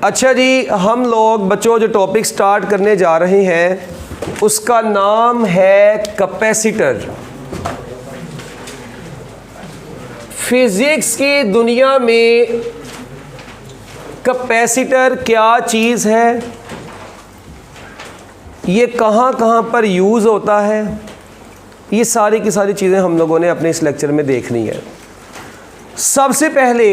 अच्छा जी, हम लोग बच्चों जो टॉपिक स्टार्ट करने जा रहे हैं उसका नाम है कैपेसिटर। फिजिक्स की दुनिया में कैपेसिटर क्या चीज़ है, ये कहाँ कहाँ पर यूज़ होता है, ये सारी की सारी चीज़ें हम लोगों ने अपने इस लेक्चर में देखनी है। सबसे पहले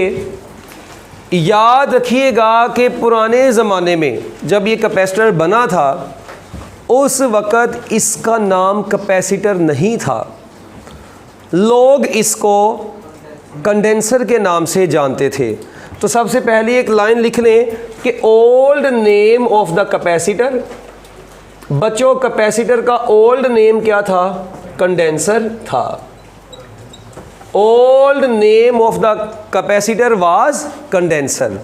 याद रखिएगा कि पुराने ज़माने में जब ये कैपेसिटर बना था उस वक़्त इसका नाम कैपेसिटर नहीं था, लोग इसको कंडेंसर के नाम से जानते थे। तो सबसे पहले एक लाइन लिख लें कि old name of the capacitor. बच्चों, कैपेसिटर का ओल्ड नेम क्या था? कंडेंसर था। Old name of the capacitor was condenser.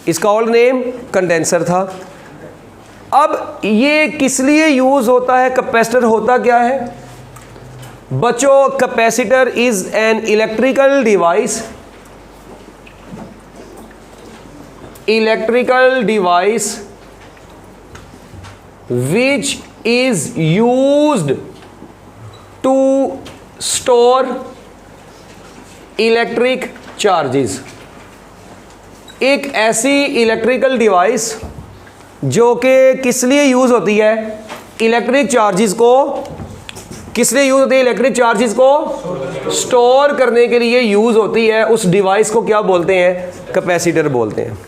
इसका ओल्ड नेम कंडेंसर था। अब ये किस लिए यूज़ होता है? कैपेसिटर होता क्या है बच्चों? Capacitor is an electrical device, which is used to store electric charges. एक ऐसी इलेक्ट्रिकल डिवाइस जो कि किस लिए यूज़ होती है? इलेक्ट्रिक चार्जेस को किस लिए यूज़ होती है? इलेक्ट्रिक चार्जेस को स्टोर करने के लिए यूज़ होती है। उस डिवाइस को क्या बोलते हैं? कैपेसिटर बोलते हैं।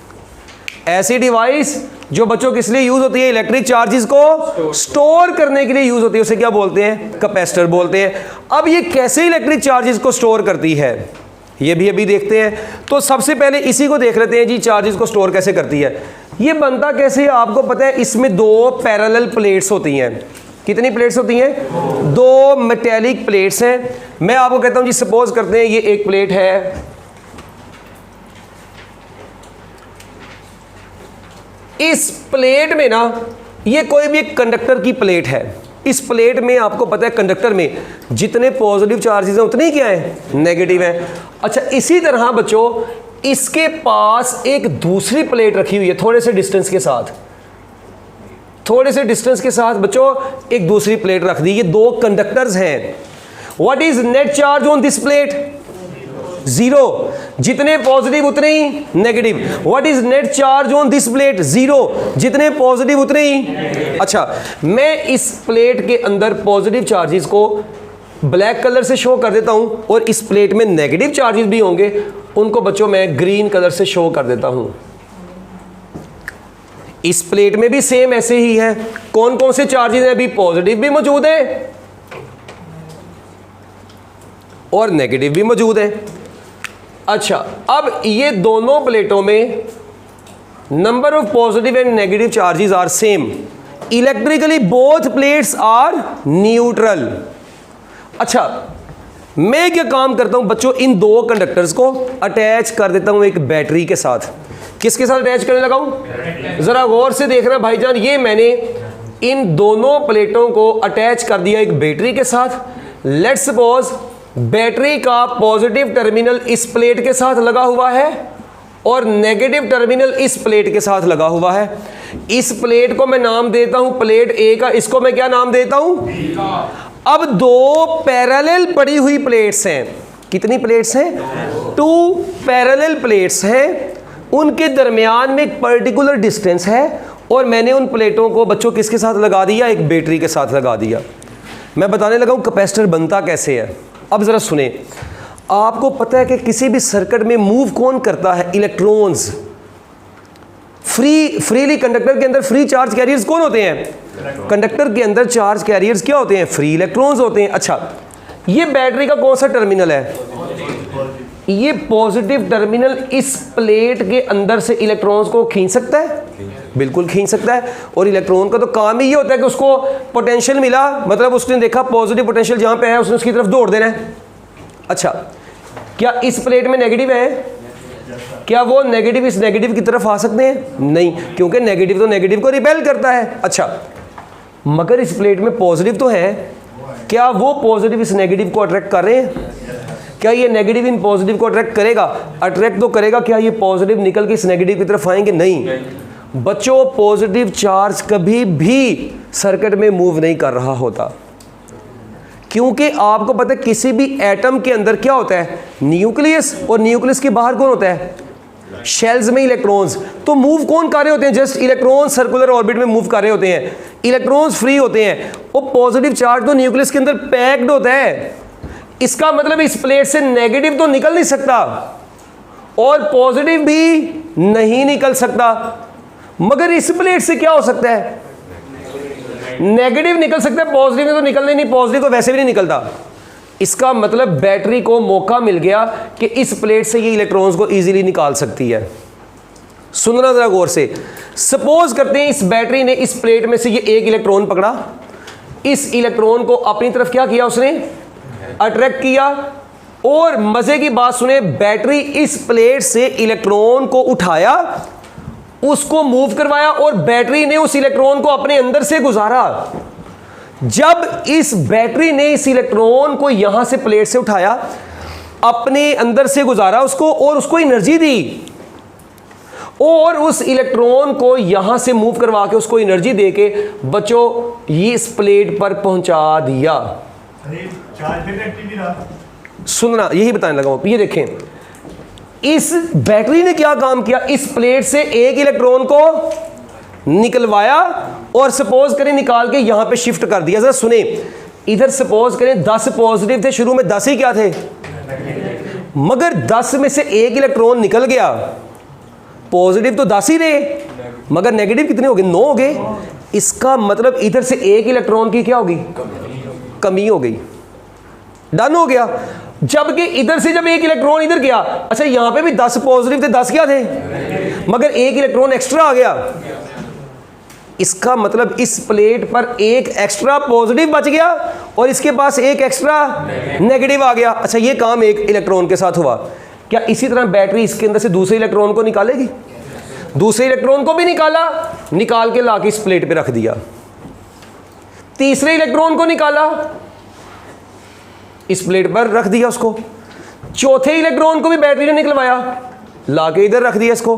ऐसी डिवाइस जो बच्चों किस लिए यूज़ होती है? इलेक्ट्रिक चार्जेस को स्टोर करने के लिए यूज़ होती है, उसे क्या बोलते हैं? कैपेसिटर बोलते हैं। अब ये कैसे इलेक्ट्रिक चार्जेस को स्टोर करती है ये भी अभी देखते हैं। तो सबसे पहले इसी को देख लेते हैं जी, चार्जेस को स्टोर कैसे करती है। ये बनता कैसे है आपको पता है? इसमें दो पैरेलल प्लेट्स होती हैं। कितनी प्लेट्स होती हैं? दो मेटेलिक प्लेट्स हैं। मैं आपको कहता हूं जी, सपोज करते हैं ये एक प्लेट है, इस प्लेट में ना ये कोई भी एक कंडक्टर की प्लेट है। इस प्लेट में आपको पता है कंडक्टर में जितने पॉजिटिव चार्जेस हैं उतने ही क्या है? नेगेटिव हैं। अच्छा, इसी तरह बच्चों इसके पास एक दूसरी प्लेट रखी हुई है थोड़े से डिस्टेंस के साथ बच्चों एक दूसरी प्लेट रख दी। ये दो कंडक्टर्स हैं। What is net charge on this plate? Zero. जितने पॉजिटिव उतने ही negative. What is net charge on this plate? Zero. जितने पॉजिटिव उतने ही। अच्छा, मैं इस प्लेट के अंदर पॉजिटिव चार्जेस को ब्लैक कलर से शो कर देता हूं और इस प्लेट में नेगेटिव चार्जेस भी होंगे, उनको बच्चों मैं ग्रीन कलर से शो कर देता हूं। इस प्लेट में भी सेम ऐसे ही है। कौन कौन से चार्जेस हैं? अभी पॉजिटिव भी मौजूद है और नेगेटिव भी मौजूद है। अच्छा, अब ये दोनों प्लेटों में number of positive and negative charges are same. Electrically both plates are neutral. अच्छा, मैं क्या काम करता हूं बच्चों? इन दो कंडक्टर्स को अटैच कर देता हूं एक बैटरी के साथ। किसके साथ अटैच करने लगा हूं? जरा गौर से देखना भाईजान, ये मैंने इन दोनों प्लेटों को अटैच कर दिया एक बैटरी के साथ। लेट्स सपोज बैटरी का पॉजिटिव टर्मिनल इस प्लेट के साथ लगा हुआ है और नेगेटिव टर्मिनल इस प्लेट के साथ लगा हुआ है। इस प्लेट को मैं नाम देता हूं प्लेट ए का। इसको मैं क्या नाम देता हूं? अब दो पैरेलल पड़ी हुई प्लेट्स हैं। कितनी प्लेट्स हैं? टू पैरेलल प्लेट्स हैं। उनके दरमियान में एक पर्टिकुलर डिस्टेंस है और मैंने उन प्लेटों को बच्चों किसके साथ लगा दिया? एक बैटरी के साथ लगा दिया। मैं बताने लगा हूं कैपेसिटर बनता कैसे है। अब ज़रा सुने, आपको पता है कि किसी भी सर्किट में मूव कौन करता है? इलेक्ट्रॉन्स। फ्रीली कंडक्टर के अंदर फ्री चार्ज कैरियर्स कौन होते हैं? कंडक्टर के अंदर चार्ज कैरियर्स क्या होते हैं? फ्री इलेक्ट्रॉन्स होते हैं। अच्छा, ये बैटरी का कौन सा टर्मिनल है? ये पॉजिटिव टर्मिनल इस प्लेट के अंदर से इलेक्ट्रॉन्स को खींच सकता है? बिल्कुल खींच सकता है। और इलेक्ट्रॉन का तो काम ही ये होता है कि उसको पोटेंशियल मिला, मतलब उसने देखा पॉजिटिव पोटेंशियल जहां पे है उसने उसकी तरफ दौड़ देना है। अच्छा, क्या इस प्लेट में नेगेटिव है? क्या वो नेगेटिव इस नेगेटिव की तरफ आ सकते हैं? नहीं, क्योंकि नेगेटिव तो नेगेटिव को रिपेल करता है। अच्छा, मगर इस प्लेट में पॉजिटिव तो है, क्या वो पॉजिटिव इस नेगेटिव को अट्रैक्ट कर रहे हैं? क्या ये नेगेटिव इन पॉजिटिव को अट्रैक्ट करेगा? अट्रैक्ट तो करेगा। क्या ये पॉजिटिव निकल के इस नेगेटिव की तरफ आएंगे? नहीं। बच्चों पॉजिटिव चार्ज कभी भी सर्किट में मूव नहीं कर रहा होता, क्योंकि आपको पता है किसी भी एटम के अंदर क्या होता है, न्यूक्लियस, और न्यूक्लियस के बाहर कौन होता है, शेल्स में इलेक्ट्रॉन्स। तो मूव कौन कर रहे होते हैं, जस्ट इलेक्ट्रॉन सर्कुलर ऑर्बिट में मूव कर रहे होते हैं, इलेक्ट्रॉन्स फ्री होते हैं। वो पॉजिटिव चार्ज तो न्यूक्लियस के अंदर पैक्ड होता है, इसका मतलब इस प्लेट से नेगेटिव तो निकल नहीं सकता और पॉजिटिव भी नहीं निकल सकता, मगर इस प्लेट से क्या हो सकता है, नेगेटिव निकल सकता है, पॉजिटिव में तो निकलने नहीं, पॉजिटिव तो वैसे भी नहीं निकलता। इसका मतलब बैटरी को मौका मिल गया कि इस प्लेट से ये इलेक्ट्रॉन्स को इजीली निकाल सकती है। सुनना जरा गौर से, सपोज करते हैं इस बैटरी ने इस प्लेट में से ये एक इलेक्ट्रॉन पकड़ा, इस इलेक्ट्रॉन को अपनी तरफ क्या किया, उसने अट्रैक्ट किया, और मजे की बात सुने, बैटरी इस प्लेट से इलेक्ट्रॉन को उठाया, उसको मूव करवाया, और बैटरी ने उस इलेक्ट्रॉन को अपने अंदर से गुजारा। जब इस बैटरी ने इस इलेक्ट्रॉन को यहां से प्लेट से उठाया, अपने अंदर से गुजारा उसको, और उसको एनर्जी दी, और उस इलेक्ट्रॉन को यहां से मूव करवा के उसको एनर्जी देके बच्चों ये इस प्लेट पर पहुंचा दिया। सुनना, यही बताने लगा हूं। ये देखें, इस बैटरी ने क्या काम किया, इस प्लेट से एक इलेक्ट्रॉन को निकलवाया और सपोज करें निकाल के यहां पे शिफ्ट कर दिया। जरा सुने, इधर सपोज करें 10 पॉजिटिव थे, शुरू में 10 ही क्या थे, मगर 10 में से एक इलेक्ट्रॉन निकल गया, पॉजिटिव तो 10 ही रहे, मगर नेगेटिव कितने हो गए, 9 हो गए। इसका मतलब इधर से एक इलेक्ट्रॉन की क्या होगी, कमी हो गई, डन हो गया। जबकि इधर से जब एक इलेक्ट्रॉन इधर गया, अच्छा यहां पे भी 10 पॉजिटिव थे, 10 क्या थे, मगर एक इलेक्ट्रॉन एक्स्ट्रा आ गया, इसका मतलब इस प्लेट पर एक एक्स्ट्रा पॉजिटिव बच गया और इसके पास एक एक्स्ट्रा नेगेटिव आ गया। अच्छा ये काम एक इलेक्ट्रॉन के साथ हुआ, क्या इसी तरह बैटरी इसके अंदर से दूसरे इलेक्ट्रॉन को निकालेगी, दूसरे इलेक्ट्रॉन को भी निकाला, निकाल के लाके इस प्लेट पे रख दिया, तीसरे इलेक्ट्रॉन को निकाला, इस प्लेट पर रख दिया उसको, चौथे इलेक्ट्रॉन को भी बैटरी ने निकलवाया, लाके इधर रख दिया इसको,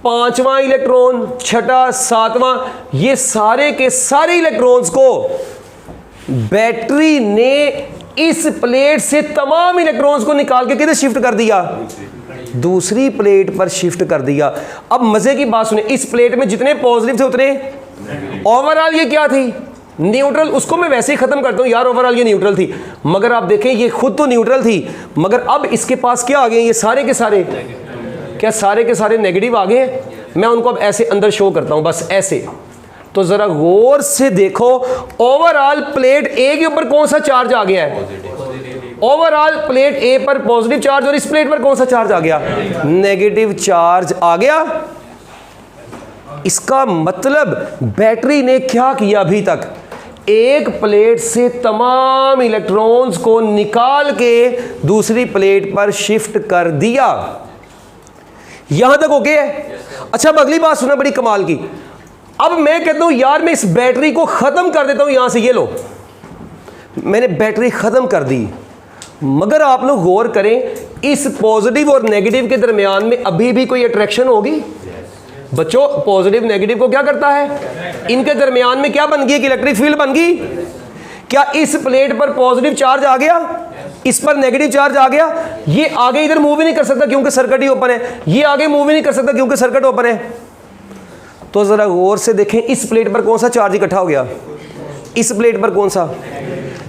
पांचवा इलेक्ट्रॉन, छठा, सातवां, ये सारे के सारे इलेक्ट्रॉन्स को बैटरी ने इस प्लेट से तमाम इलेक्ट्रॉन्स को निकाल के किधर शिफ्ट कर दिया, दूसरी प्लेट पर शिफ्ट कर दिया। अब मजे की बात सुने, इस प्लेट में जितने पॉजिटिव थे उतने ओवरऑल ये क्या थी, न्यूट्रल। उसको मैं वैसे ही खत्म करता हूं यार, ओवरऑल ये न्यूट्रल थी, मगर आप देखें ये खुद तो न्यूट्रल थी, मगर अब इसके पास क्या आ गए, ये सारे के सारे, क्या सारे के सारे नेगेटिव आ गए। मैं उनको अब ऐसे अंदर शो करता हूं, बस ऐसे। तो जरा गौर से देखो, ओवरऑल प्लेट ए के ऊपर कौन सा चार्ज आ गया है, ओवरऑल प्लेट ए पर पॉजिटिव चार्ज, और इस प्लेट पर कौन सा चार्ज आ गया, नेगेटिव चार्ज आ गया। इसका मतलब बैटरी ने क्या किया, अभी तक एक प्लेट से तमाम इलेक्ट्रॉन्स को निकाल के दूसरी प्लेट पर शिफ्ट कर दिया। यहां तक ओके है। अच्छा अब अगली बात सुना, बड़ी कमाल की। अब मैं कहता हूं यार मैं इस बैटरी को खत्म कर देता हूं, यहां से ये लो, मैंने बैटरी खत्म कर दी, मगर आप लोग गौर करें, इस पॉजिटिव और नेगेटिव के दरमियान में अभी भी कोई अट्रैक्शन होगी बच्चों। पॉजिटिव नेगेटिव को क्या करता है, इनके दरमियान में क्या बन गई, एक इलेक्ट्रिक फील्ड बन गई। क्या इस प्लेट पर पॉजिटिव चार्ज आ गया, इस पर नेगेटिव चार्ज आ गया, ये आगे इधर मूव ही नहीं कर सकता क्योंकि सर्किट ही ओपन है, ये आगे मूव ही नहीं कर सकता क्योंकि सर्किट ओपन है। तो जरा गौर से देखें, इस प्लेट पर कौन सा चार्ज इकट्ठा हो गया, इस प्लेट पर कौन सा,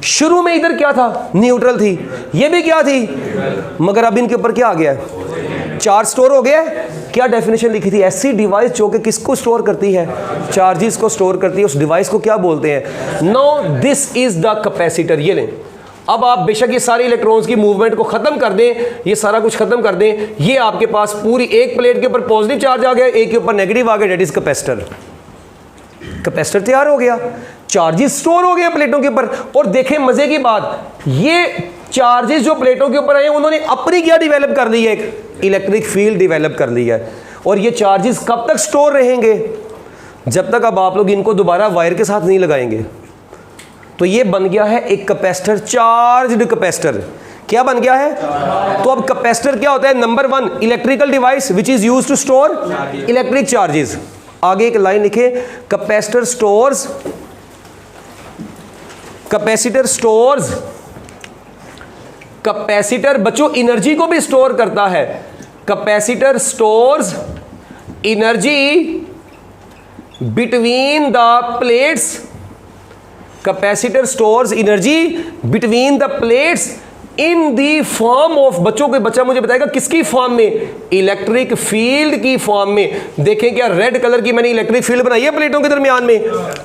शुरू में इधर क्या था, न्यूट्रल थी, ये भी क्या थी, मगर अब इनके ऊपर क्या आ गया, चार्ज स्टोर हो गया। क्या डेफिनेशन लिखी थी, ऐसी डिवाइस जो कि किसको स्टोर करती है, चार्जेस को स्टोर करती है, उस डिवाइस को क्या बोलते हैं, no this is the capacitor. ये लें, अब आप बेशक ये सारे इलेक्ट्रॉन्स की मूवमेंट को खत्म कर दें, ये सारा कुछ खत्म कर दें, ये आपके पास पूरी एक प्लेट के ऊपर पॉजिटिव चार्ज आ गया, एक के ऊपर नेगेटिव आ गया, डेट इज कैपेसिटर। कैपेसिटर तैयार हो गया, चार्जेस स्टोर हो गए प्लेटों के ऊपर। और देखें मजे की बात, ये चार्जेस जो प्लेटों के ऊपर आए उन्होंने अपनी क्या डिवेलप कर ली है, एक इलेक्ट्रिक फील्ड डिवेलप कर ली है। और ये चार्जेस कब तक स्टोर रहेंगे, जब तक अब आप लोग इनको दोबारा वायर के साथ नहीं लगाएंगे। तो ये बन गया है एक कैपेसिटर, चार्ज्ड कैपेसिटर। क्या बन गया है, तो अब कैपेसिटर क्या होता है, number 1 electrical device which is used to store electric charges. आगे एक लाइन लिखे, capacitor stores, capacitor stores, capacitor बच्चों एनर्जी को भी स्टोर करता है, capacitor stores energy between the plates, capacitor stores energy between the plates in the form of, बच्चों को बच्चा मुझे बताएगा किसकी फॉर्म में, इलेक्ट्रिक फील्ड की फॉर्म में। देखें क्या रेड कलर की मैंने इलेक्ट्रिक फील्ड बनाई है प्लेटों के दरमियान में,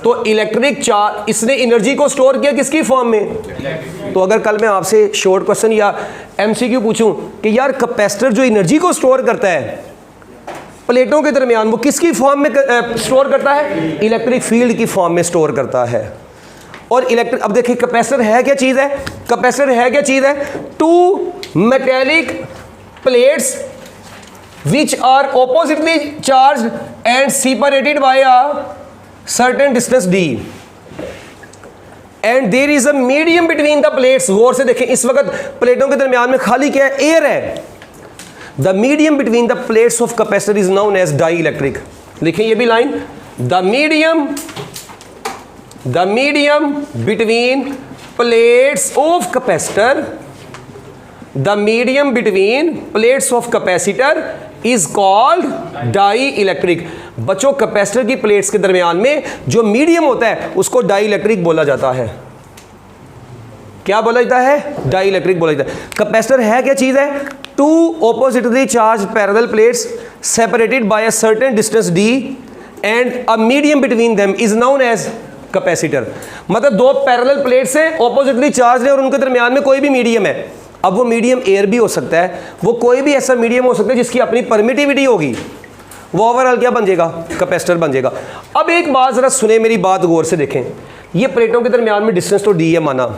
तो इलेक्ट्रिक चार्ज इसने एनर्जी को स्टोर किया किसकी फॉर्म में। तो अगर कल मैं आपसे शॉर्ट क्वेश्चन या एमसीक्यू पूछूं कि यार कैपेसिटर जो एनर्जी को स्टोर करता है प्लेटों के दरमियान, वो किसकी फॉर्म में स्टोर करता है, इलेक्ट्रिक फील्ड की फॉर्म में स्टोर करता है। और इलेक्ट्रिक, अब देखिए कैपेसिटर है क्या चीज है, कैपेसिटर है क्या चीज है, two metallic plates which are oppositely charged and separated by a certain distance D and there is a medium between the plates. गौर से देखें, इस वक्त प्लेटों के दरमियान में खाली क्या है, एयर है। The medium between the plates of capacitor is known as dielectric. लिखें ये भी line, the medium between plates of capacitor, the medium between plates of capacitor is called dielectric. बच्चों कैपेसिटर की plates के दरमियान में जो medium होता है उसको डाई इलेक्ट्रिक बोला जाता है। क्या बोला जाता है, डाई इलेक्ट्रिक बोला जाता है। कैपेसिटर है क्या चीज है, two oppositely charge parallel plates separated by a certain distance d and a medium between them is known as capacitor. मतलब दो पैरेलल प्लेट्स हैं, ऑपोजिटली चार्ज है और उनके दरमियान में कोई भी मीडियम है। अब वो मीडियम एयर भी हो सकता है, वो कोई भी ऐसा मीडियम हो सकता है जिसकी अपनी परमिटिविटी होगी, वो ओवरऑल क्या बन जाएगा, कैपेसिटर बन जाएगा। अब एक बात जरा सुने, मेरी बात गौर से देखें, ये प्लेटों के दरमियान में डिस्टेंस तो d है माना,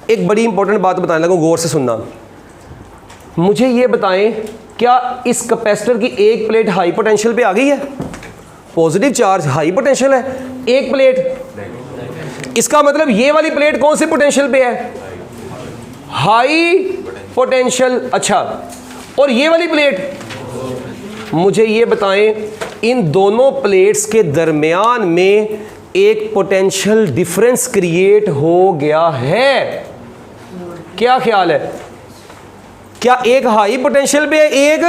एक बड़ी इंपॉर्टेंट बात बताने लगा, गौर से सुनना। मुझे ये बताएं, क्या इस कैपेसिटर की एक प्लेट हाई पोटेंशियल पे आ गई है, पॉजिटिव चार्ज हाई पोटेंशियल है एक प्लेट, इसका मतलब ये वाली प्लेट कौन से पोटेंशियल पे है, हाई पोटेंशियल। अच्छा, और ये वाली प्लेट, मुझे ये बताएं इन दोनों प्लेट्स के दरमियान में एक पोटेंशियल डिफरेंस क्रिएट हो गया है, क्या ख्याल है, क्या एक हाई पोटेंशियल पे है एक,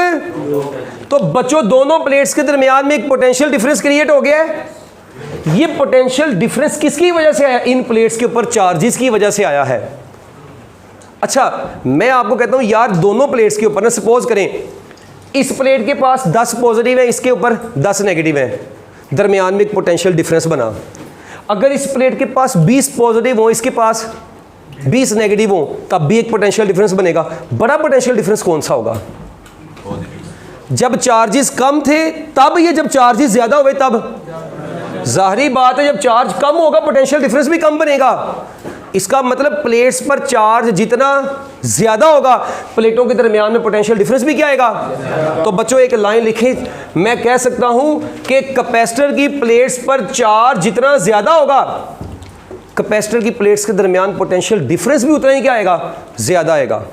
तो बच्चों दोनों प्लेट्स के दरमियान में एक पोटेंशियल डिफरेंस क्रिएट हो गया है। ये पोटेंशियल डिफरेंस किसकी वजह से आया, इन प्लेट्स के ऊपर चार्जेस की वजह से आया है। अच्छा, मैं आपको कहता हूं यार दोनों प्लेट्स के ऊपर ना, सपोज करें इस प्लेट के पास 10 पॉजिटिव है, इसके ऊपर 10 नेगेटिव है, दरमियान में एक पोटेंशियल डिफरेंस बना। अगर इस प्लेट के पास 20 पॉजिटिव हो, इसके पास 20 नेगेटिव हो, तब भी एक पोटेंशियल डिफरेंस बनेगा। बड़ा पोटेंशियल डिफरेंस कौन सा होगा, जब चार्जेस कम थे तब, ये जब चार्जेस ज्यादा हुए तब। जाहिर बात है जब चार्ज कम होगा पोटेंशियल डिफरेंस भी कम बनेगा। इसका मतलब प्लेट्स पर चार्ज जितना ज्यादा होगा प्लेटों के दरमियान में पोटेंशियल डिफरेंस भी क्या आएगा। तो बच्चों एक लाइन लिखें, मैं कह सकता हूं कि कैपेसिटर की प्लेट्स पर चार्ज जितना ज्यादा होगा, कैपेसिटर की प्लेट्स के दरमियान पोटेंशियल डिफरेंस भी उतना ही क्या आएगा, ज्यादा आएगा।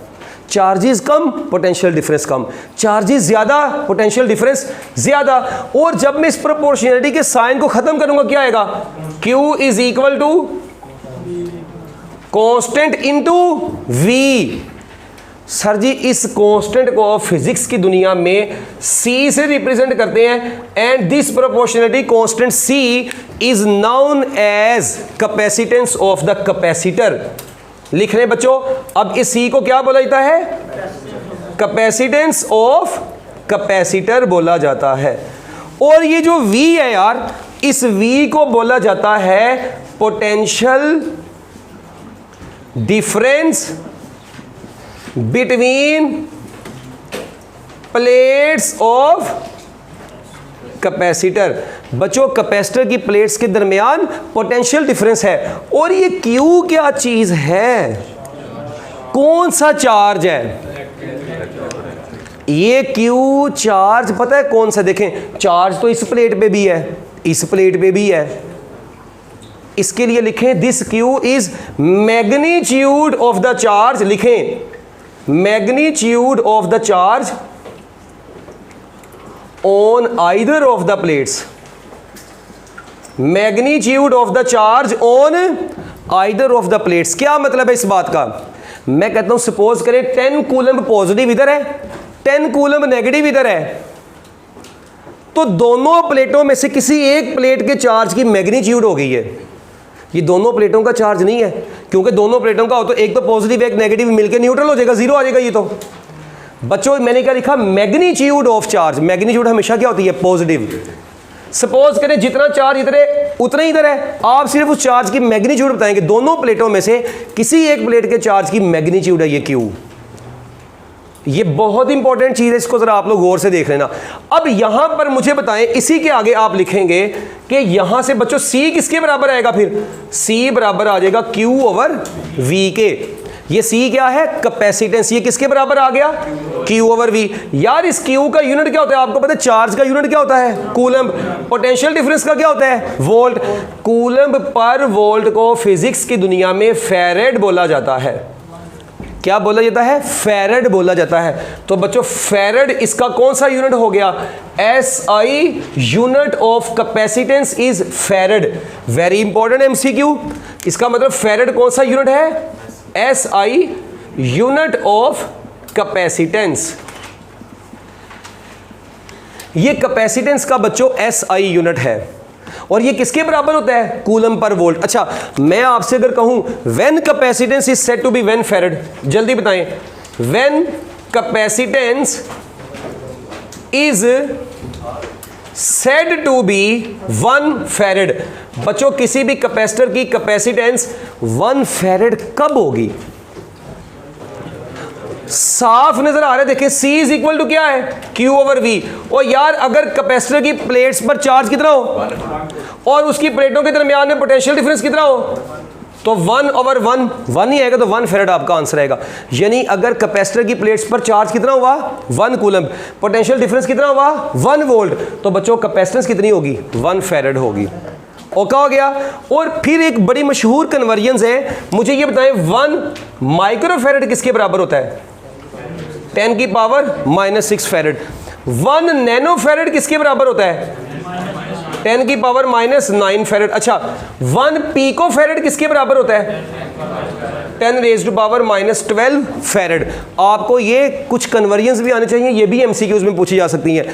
चार्जेस कम, पोटेंशियल डिफरेंस कम, चार्जेस ज्यादा, पोटेंशियल डिफरेंस ज्यादा। और जब मैं इस प्रोपोर्शनैलिटी के साइन को खत्म करूंगा क्या आएगा, Q is equal to constant into V। Sir ji इस कांस्टेंट को फिजिक्स की दुनिया में C से रिप्रेजेंट करते हैं, and this proportionality constant C is known as capacitance of the capacitor. लिख रहे बच्चों, अब इस C को क्या बोला जाता है, कैपेसिटेंस ऑफ कैपेसिटर बोला जाता है। और ये जो V है यार, इस V को बोला जाता है potential difference between plates of capacitor. बच्चों कैपेसिटर की प्लेट्स के दरमियान पोटेंशियल डिफरेंस है। और ये Q क्या चीज है, कौन सा चार्ज है, ये Q चार्ज पता है कौन सा, देखें चार्ज तो इस प्लेट पे भी है, इस प्लेट पे भी है। इसके लिए लिखें this Q is magnitude of the charge, लिखें magnitude of the charge on either of the plates, magnitude of the charge on either of the plates. क्या मतलब है इस बात का? मैं कहता हूं सपोज करें 10 कूलम्ब पॉजिटिव इधर है, 10 कूलम्ब नेगेटिव इधर है, तो दोनों प्लेटों में से किसी एक प्लेट के चार्ज की मैग्नीट्यूड हो गई है। ये दोनों प्लेटों का चार्ज नहीं है, क्योंकि दोनों प्लेटों का हो तो एक तो पॉजिटिव एक नेगेटिव मिलकर न्यूट्रल हो जाएगा, जीरो आ जाएगा। ये तो बच्चों मैंने क्या लिखा? Magnitude of charge. मैग्नीट्यूड हमेशा क्या होती है? पॉजिटिव। सपोज करें जितना चार्ज इधर है उतना इधर है, आप सिर्फ उस चार्ज की मैग्नीट्यूड बताएंगे। दोनों प्लेटों में से किसी एक प्लेट के चार्ज की मैग्नीट्यूड है ये क्यू। ये बहुत इंपॉर्टेंट चीज है, इसको जरा आप लोग गौर से देख लेना। अब यहां पर मुझे बताएं, इसी के आगे आप लिखेंगे कि यहां से बच्चों सी किसके बराबर आएगा? फिर सी बराबर आ जाएगा क्यू ओवर वी के। ये सी क्या है? कैपेसिटेंस। ये किसके बराबर आ गया? Q over V. यार इस क्यू का यूनिट क्या होता है? आपको पता है चार्ज का यूनिट क्या होता है? कूलम्ब। पोटेंशियल डिफरेंस का क्या होता है? वोल्ट। कूलम्ब पर वोल्ट को फिजिक्स की दुनिया में फैरेड बोला जाता है। क्या बोला जाता है? फैरेड बोला जाता है। तो बच्चों फैरेड इसका कौन सा यूनिट हो गया? SI unit of capacitance is farad. Very important MCQ। इसका मतलब फैरेड कौन सा यूनिट है? SI unit of capacitance. ये कैपेसिटेंस का बच्चों SI यूनिट है और ये किसके बराबर होता है? Coulomb per volt. अच्छा मैं आपसे अगर कहूं when capacitance is said to be 1 farad, जल्दी बताएं। When capacitance is said to be 1 farad. बच्चों किसी भी कैपेसिटर की कैपेसिटेंस 1 फैरेड कब होगी? साफ नजर आ रहा है, देखिए C इज इक्वल टू क्या है? Q over V। और यार अगर कैपेसिटर की प्लेट्स पर चार्ज कितना हो और उसकी प्लेटों के दरमियान में पोटेंशियल डिफरेंस कितना हो, तो 1 ओवर 1, 1 ही आएगा, तो 1 फैरेड आपका आंसर आएगा। यानी अगर कैपेसिटर की प्लेट्स पर चार्ज कितना हुआ? 1 कूलम्ब। पोटेंशियल डिफरेंस कितना हुआ? 1 वोल्ट। तो बच्चों कैपेसिटेंस कितनी होगी? 1 फैरेड होगी। ओके हो गया। और फिर एक बड़ी मशहूर कन्वर्जन है, मुझे ये बताएं 1 माइक्रो फैरेड किसके बराबर होता है? 10 की पावर -6 फैरेड। 1 नैनो फैरेड किसके बराबर होता है? 10 की पावर -9 फैरेड। अच्छा 1 पीको फैरेड किसके बराबर होता है? 10 रेज़ टू पावर -12 फैरेड। आपको ये कुछ कन्वर्जन्स भी आने चाहिए, ये भी MCQs में पूछी जा सकती हैं।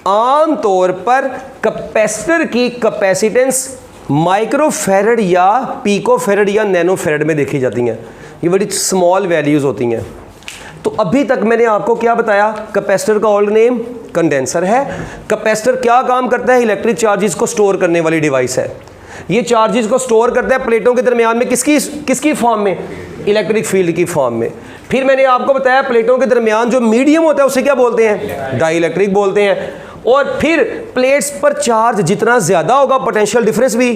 आमतौर पर कैपेसिटर की कैपेसिटेंस माइक्रो फैरेड या पीको फैरेड या नैनो फैरेड में देखी जाती हैं। ये बड़ी स्मॉल वैल्यूज होती हैं। तो अभी तक मैंने आपको क्या बताया? कैपेसिटर का ओल्ड नेम कंडेंसर है। कैपेसिटर क्या काम करता है? इलेक्ट्रिक चार्जेस को स्टोर करने वाली डिवाइस है। ये चार्जेस को स्टोर करता है प्लेटों के दरमियान में, किसकी फॉर्म में? इलेक्ट्रिक फील्ड की फॉर्म में। फिर मैंने आपको बताया प्लेटों के दरमियान जो मीडियम होता है उसे क्या बोलते हैं? डाइइलेक्ट्रिक बोलते हैं। और फिर प्लेट्स पर चार्ज जितना ज्यादा होगा पोटेंशियल डिफरेंस भी,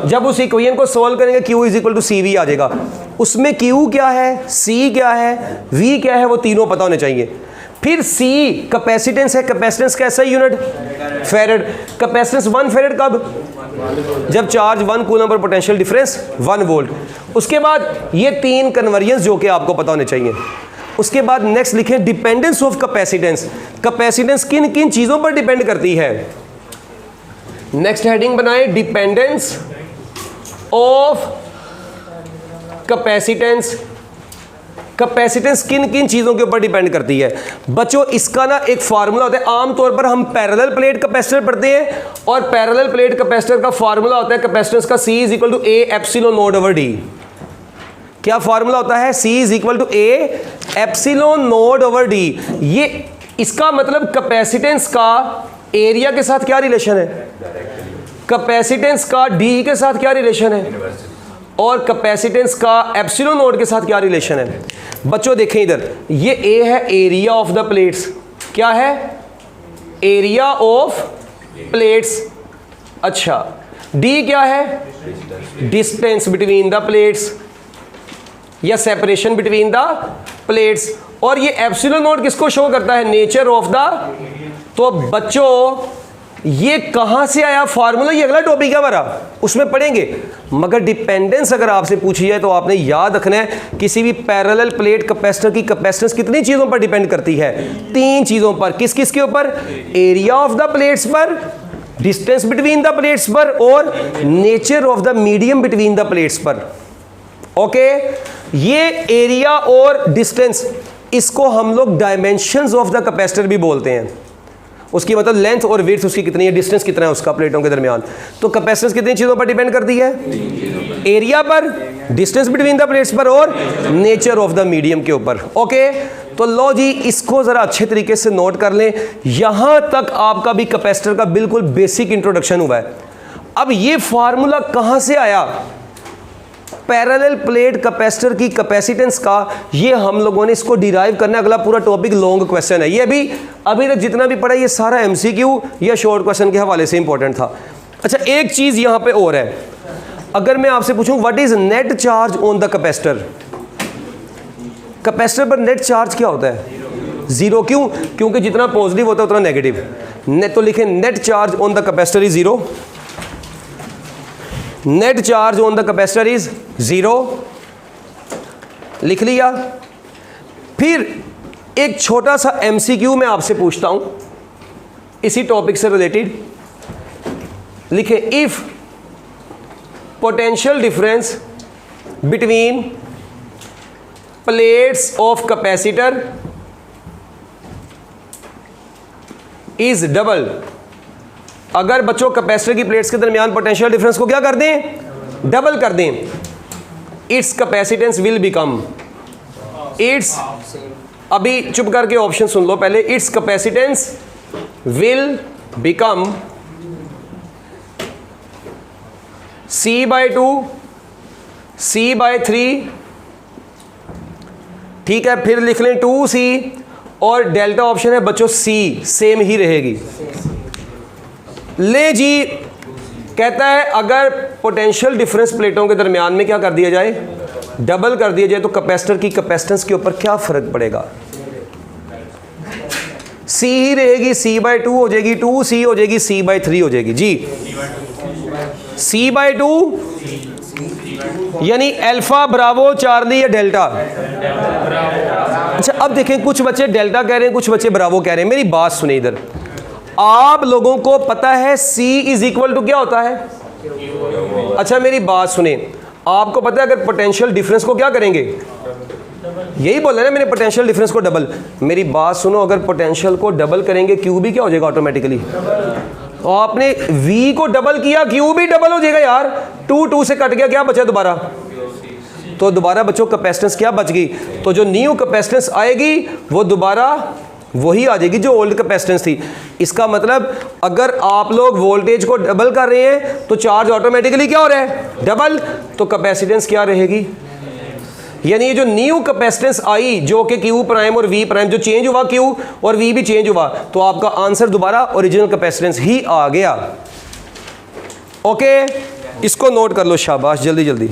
जब उस इक्वेशन को सोल्व करेंगे Q is equal to CV आ जाएगा। उसमें Q क्या है, C क्या है, V क्या है, वो तीनों पता होने चाहिए। फिर C कैपेसिटेंस है। कैपेसिटेंस का SI unit farad. Capacitance 1 farad कब? जब charge 1 coulomb per potential difference 1 volt. उसके बाद ये 3 कन्वर्जन्स जो कि आपको पता होने चाहिए। उसके बाद नेक्स्ट लिखें डिपेंडेंस ऑफ कैपेसिटेंस। कैपेसिटेंस किन किन चीजों पर डिपेंड करती है? नेक्स्ट हेडिंग बनाएं डिपेंडेंस ऑफ कैपेसिटेंस। कैपेसिटेंस किन किन चीजों के ऊपर डिपेंड करती है? बच्चों इसका ना एक फार्मूला होता है। आमतौर पर हम पैरेलल प्लेट कैपेसिटर पढ़ते हैं और पैरेलल प्लेट कैपेसिटर का फार्मूला होता है कैपेसिटेंस का C is equal to A epsilon naught over D। क्या फार्मूला होता है? C is equal to A epsilon naught over D। ये इसका मतलब कैपेसिटेंस का एरिया के साथ क्या रिलेशन है? कैपेसिटेंस का D के साथ क्या रिलेशन है? और कैपेसिटेंस का एप्सिलॉन नोड के साथ क्या रिलेशन है? बच्चों देखें इधर, ये A है एरिया ऑफ द प्लेट्स। क्या है? Area of plates. अच्छा D क्या है? डिस्टेंस बिटवीन द प्लेट्स या सेपरेशन बिटवीन द प्लेट्स। और ये एप्सिलॉन नोड किसको शो करता है? Nature of the. तो बच्चों ये कहां से आया फार्मूला, ये अगला टॉपिक है हमारा, उसमें पढ़ेंगे। मगर डिपेंडेंस अगर आपसे पूछी है तो आपने याद रखना है किसी भी पैरेलल प्लेट कैपेसिटर की कैपेसिटेंस कितनी चीजों पर डिपेंड करती है, 3 चीजों पर। किस किस के ऊपर? एरिया ऑफ द प्लेट्स पर, डिस्टेंस बिटवीन द प्लेट्स पर, और nature of the medium between the plates पर। ओके, ये एरिया और डिस्टेंस, इसको हम लोग डायमेंशंस ऑफ द कैपेसिटर भी बोलते हैं। उसकी मतलब लेंथ और विड्थ उसकी कितनी है, डिस्टेंस कितना है उसका प्लेटों के दरमियान। तो कैपेसिटेंस कितनी चीज़ों पर डिपेंड करती है? एरिया पर, डिस्टेंस बिटवीन द प्लेट्स पर, और नेचर ऑफ द मीडियम के ऊपर। ओके, तो लो जी, इसको ज़रा अच्छे तरीके से नोट कर लें। यहाँ तक आपका भी कैपेसिटर का बिल्कुल बेसिक इंट्रोडक्शन हुआ है। अब ये फार्मूला कहाँ से आया पैरेलल प्लेट कैपेसिटर की कैपेसिटेंस का, ये हम लोगों ने इसको डिराइव करना है। अगला पूरा टॉपिक लॉन्ग क्वेश्चन है। ये अभी तक जितना भी पढ़ा ये सारा एमसीक्यू या शॉर्ट क्वेश्चन के हवाले से इंपॉर्टेंट था। अच्छा, एक चीज़ यहाँ पे और है, अगर मैं आपसे पूछूं what is net charge on the capacitor, capacitor पर नेट चार्ज क्या होता है? जीरो। क्यों? क्योंकि जितना पॉजिटिव होता है उतना नेगेटिव। नेट तो लिखें net charge on the capacitor is zero, net charge on the capacitor is zero, लिख लिया। फिर एक छोटा सा एमसीक्यू मैं आपसे पूछता हूं इसी टॉपिक से रिलेटेड, लिखे if potential difference between plates of capacitor is double. अगर बच्चों कैपेसिटर की प्लेट्स के दरमियान पोटेंशियल डिफरेंस को क्या कर दें? डबल कर दें, it's capacitance will become, it's, अभी चुप करके ऑप्शन सुन लो पहले, it's capacitance will become C/2, C/3, ठीक है। फिर लिख लें 2C, और डेल्टा ऑप्शन है बच्चों C, सेम ही रहेगी। ले जी, कहता है अगर पोटेंशियल डिफरेंस प्लेटों के दरमियान में क्या कर दिया जाए? डबल कर दिया जाए, तो कैपेसिटर की कैपेसिटेंस के ऊपर क्या फर्क पड़ेगा? C ही रहेगी, C/2 हो जाएगी, 2C हो जाएगी, C/3 हो जाएगी जी। C/2 यानी अल्फा, ब्रावो, चार्ली या डेल्टा। अच्छा, अब देखें, कुछ बच्चे डेल्टा कह रहे हैं, कुछ बच्चे ब्रावो कह रहे हैं। मेरी बात सुनिए इधर, आप लोगों को पता है C इज इक्वल टू क्या होता है? अच्छा मेरी बात सुने, आपको पता है अगर पोटेंशियल डिफरेंस को क्या करेंगे? यही बोला ना मैंने, पोटेंशियल डिफरेंस को डबल। मेरी बात सुनो, अगर पोटेंशियल को डबल करेंगे Q भी क्या हो जाएगा ऑटोमेटिकली? तो आपने V को डबल किया, Q भी डबल हो जाएगा यार। 2 से कट गया, क्या बचा दोबारा? तो दोबारा बच्चों कैपेसिटेंस क्या बच गई? तो जो न्यू कैपेसिटेंस आएगी वो दोबारा वही आ जाएगी जो ओल्ड कैपेसिटेंस थी। इसका मतलब अगर आप लोग वोल्टेज को डबल कर रहे हैं तो चार्ज ऑटोमेटिकली क्या हो रहा है? डबल। तो कैपेसिटेंस क्या रहेगी? यानी ये जो न्यू कैपेसिटेंस आई जो कि Q प्राइम और V प्राइम, जो चेंज हुआ Q और V भी चेंज हुआ, तो आपका आंसर दोबारा ओरिजिनल कैपेसिटेंस ही आ गया। ओके, इसको नोट कर लो, शाबाश, जल्दी जल्दी।